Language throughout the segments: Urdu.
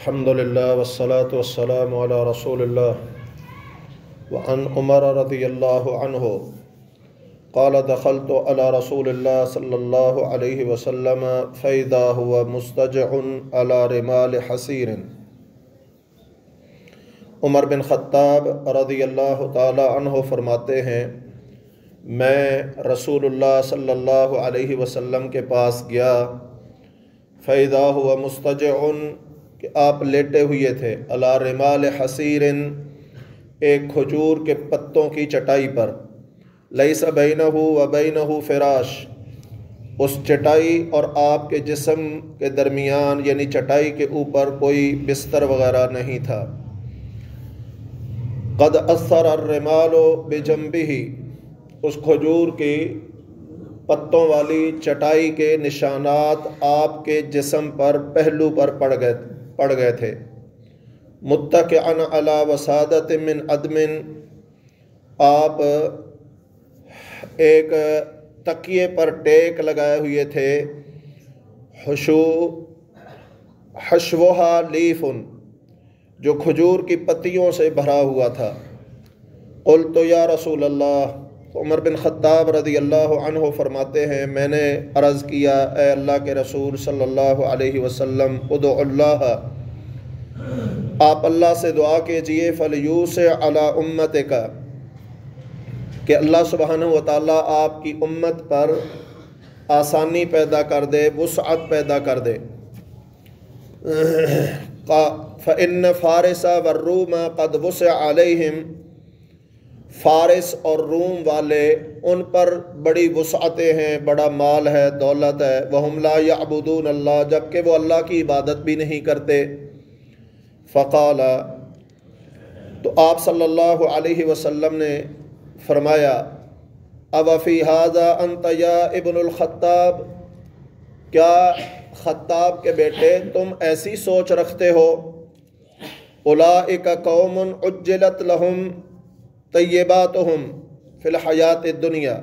الحمدللہ والصلاة والسلام علی رسول اللہ وعن عمر رضی اللہ عنہ قال دخلت علی رسول اللہ صلی اللہ علیہ وسلم فإذا هو مستجع علی رمال حصیر۔ عمر بن خطاب رضی اللہ تعالی عنہ فرماتے ہیں، میں رسول اللہ صلی اللہ علیہ وسلم کے پاس گیا، فإذا هو مستجع کہ آپ لیٹے ہوئے تھے، علی رمال حصیر ایک کھجور کے پتوں کی چٹائی پر، لیس بینہ و بینہ فراش، اس چٹائی اور آپ کے جسم کے درمیان یعنی چٹائی کے اوپر کوئی بستر وغیرہ نہیں تھا۔ قد اثر الرمال بجنبہ، اس کھجور کی پتوں والی چٹائی کے نشانات آپ کے جسم پر پہلو پر پڑ گئے تھے۔ متکئا علی وسادۃ من عدم، آپ ایک تکیے پر ٹیک لگائے ہوئے تھے، حشوہا لیف، جو کھجور کی پتیوں سے بھرا ہوا تھا۔ قلت یا رسول اللہ، عمر بن خطاب رضی اللہ عنہ فرماتے ہیں، میں نے عرض کیا، اے اللہ کے رسول صلی اللہ علیہ وسلم، ادعو اللہ، آپ اللہ سے دعا کیجئے، فلیوسع علی امتک، کہ اللہ سبحانہ و تعالیٰ آپ کی امت پر آسانی پیدا کر دے، وسعت پیدا کر دے۔ فإن فارس والروم قد وسع علیہم، فارس اور روم والے ان پر بڑی وسعتیں ہیں، بڑا مال ہے، دولت ہے، وہم لا یعبدون اللہ، جبکہ وہ اللہ کی عبادت بھی نہیں کرتے۔ فقال، تو آپ صلی اللہ علیہ وسلم نے فرمایا، اب فی ھذا انت یا ابن الخطاب، کیا خطاب کے بیٹے تم ایسی سوچ رکھتے ہو؟ اولئک قوم عجلت لہم طیباتہم فی الحیات الدنیا،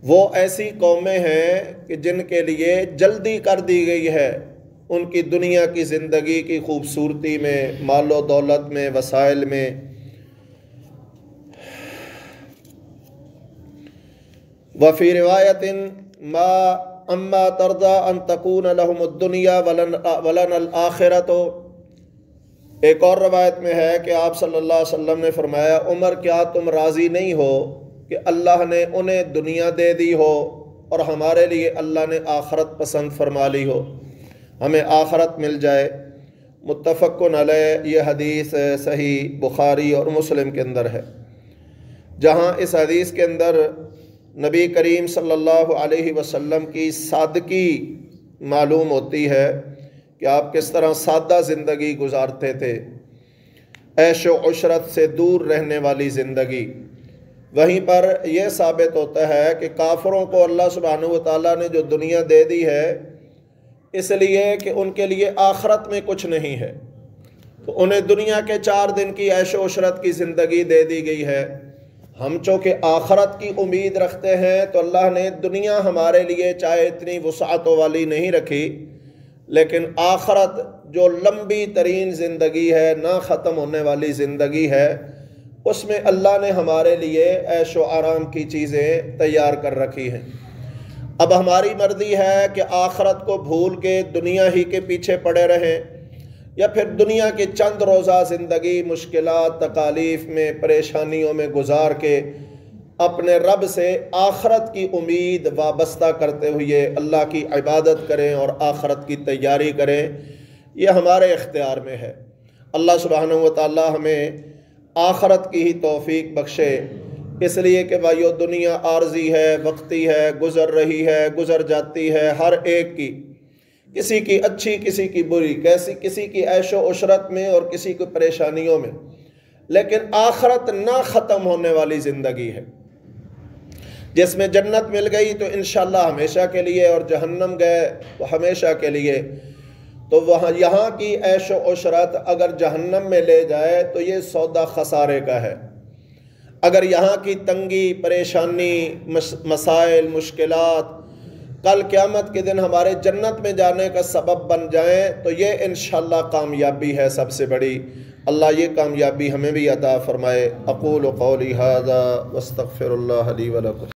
وہ ایسی قومیں ہیں کہ جن کے لیے جلدی کر دی گئی ہے ان کی دنیا کی زندگی کی خوبصورتی میں، مال و دولت میں، وسائل میں۔ وفی روایت ما اما ترضى ان تکون لهم الدنیا ولن الآخرۃ، ایک اور روایت میں ہے کہ آپ صلی اللہ علیہ وسلم نے فرمایا، عمر کیا تم راضی نہیں ہو کہ اللہ نے انہیں دنیا دے دی ہو اور ہمارے لیے اللہ نے آخرت پسند فرما لی ہو، ہمیں آخرت مل جائے۔ متفق علیہ، یہ حدیث صحیح بخاری اور مسلم کے اندر ہے، جہاں اس حدیث کے اندر نبی کریم صلی اللہ علیہ وسلم کی سادگی معلوم ہوتی ہے کہ آپ کس طرح سادہ زندگی گزارتے تھے، عیش و عشرت سے دور رہنے والی زندگی۔ وہیں پر یہ ثابت ہوتا ہے کہ کافروں کو اللہ سبحانہ و تعالیٰ نے جو دنیا دے دی ہے اس لیے کہ ان کے لیے آخرت میں کچھ نہیں ہے، تو انہیں دنیا کے 4 دن کی عیش و عشرت کی زندگی دے دی گئی ہے۔ ہم چونکہ آخرت کی امید رکھتے ہیں تو اللہ نے دنیا ہمارے لیے چاہے اتنی وسعتوں والی نہیں رکھی، لیکن آخرت جو لمبی ترین زندگی ہے، نہ ختم ہونے والی زندگی ہے، اس میں اللہ نے ہمارے لیے عیش و آرام کی چیزیں تیار کر رکھی ہیں۔ اب ہماری مرضی ہے کہ آخرت کو بھول کے دنیا ہی کے پیچھے پڑے رہیں، یا پھر دنیا کی چند روزہ زندگی مشکلات، تکالیف میں، پریشانیوں میں گزار کے اپنے رب سے آخرت کی امید وابستہ کرتے ہوئے اللہ کی عبادت کریں اور آخرت کی تیاری کریں، یہ ہمارے اختیار میں ہے۔ اللہ سبحانہ و تعالی ہمیں آخرت کی ہی توفیق بخشے، اس لیے کہ بھائیو دنیا عارضی ہے، وقتی ہے، گزر رہی ہے، گزر جاتی ہے، ہر ایک کی، کسی کی اچھی کسی کی بری، کسی کی عیش و عشرت میں اور کسی کی پریشانیوں میں، لیکن آخرت نہ ختم ہونے والی زندگی ہے، جس میں جنت مل گئی تو انشاءاللہ ہمیشہ کے لیے، اور جہنم گئے تو ہمیشہ کے لیے۔ تو وہاں یہاں کی عیش و عشرت اگر جہنم میں لے جائے تو یہ سودا خسارے کا ہے۔ اگر یہاں کی تنگی، پریشانی، مسائل، مشکلات کل قیامت کے دن ہمارے جنت میں جانے کا سبب بن جائیں تو یہ انشاءاللہ کامیابی ہے سب سے بڑی۔ اللہ یہ کامیابی ہمیں بھی عطا فرمائے۔ اقول قولی ھذا واستغفر اللہ لی ولکم۔